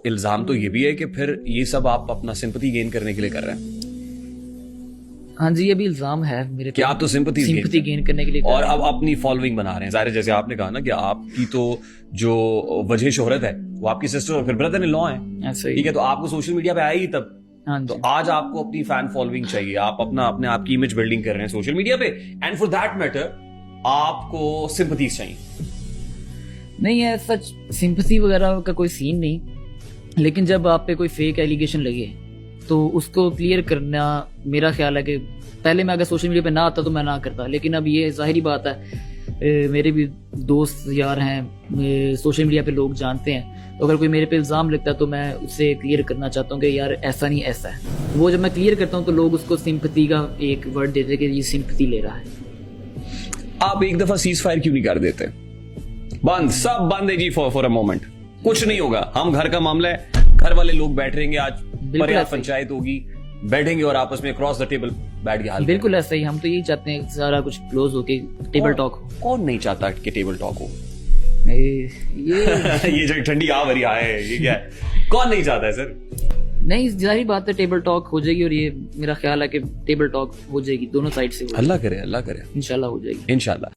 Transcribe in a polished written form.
इल्जाम तो ये भी है कि फिर ये सब आप अपना सिंपैथी गेन करने के लिए कर रहे हैं। हाँ जी, ये भी इल्जाम है मेरे कि आप तो सिंपैथी गेन करने के लिए और अब अपनी फॉलोइंग बना रहे हैं। जाहिर है, जैसे आपने कहा ना कि आपकी तो जो वजह शोहरत है वो आपकी सिस्टर और फिर ब्रदर इन लॉ है, ऐसे ही। ठीक है, तो आपको सोशल मीडिया पे आए ही तब। हाँ जी। तो आज आपको अपनी फैन फॉलोइंग चाहिए, आप अपने आप की इमेज बिल्डिंग कर रहे हैं सोशल मीडिया पे, एंड फॉर दैट मैटर आपको सिंपैथीज चाहिए। नहीं है सच, सिंपैथी वगैरह का कोई सीन नहीं, लेकिन जब आप पे कोई फेक एलिगेशन लगे तो उसको क्लियर करना, मेरा ख्याल है कि पहले मैं अगर सोशल मीडिया पे ना आता तो मैं ना करता, लेकिन अब ये जाहिरी बात है, मेरे भी दोस्त यार हैं, सोशल मीडिया पे लोग जानते हैं, तो अगर कोई मेरे पे इल्ज़ाम लगता है तो मैं उससे क्लियर करना चाहता हूँ कि यार ऐसा नहीं ऐसा है। वो जब मैं क्लियर करता हूँ तो लोग उसको सिंपैथी का एक वर्ड देते हैं कि ये सिंपैथी ले रहा है। आप एक दफा सीज फायर क्यों नहीं कर देते? बंद, सब बंद है जी फॉर अ मोमेंट, कुछ नहीं होगा। हम घर का मामला है, घर वाले लोग बैठ रहेंगे, आज पर्याप्त पंचायत होगी, बैठेंगे और आपस में क्रॉस द टेबल बैठ के हाल बिल्कुल ऐसा ही, हम तो यही चाहते हैं सारा कुछ क्लोज होके टेबल टॉक हो। कौन नहीं चाहता कि टेबल टॉक हो? ये ये जो ठंडी आ भरी है, ये क्या है? कौन नहीं चाहता है सर? नहीं, जाहिर बात है टेबल टॉक हो जाएगी, और ये मेरा ख्याल है कि टेबल टॉक हो जाएगी दोनों साइड से। अल्लाह करे, अल्लाह करे, इंशाल्लाह हो जाएगी, इंशाल्लाह।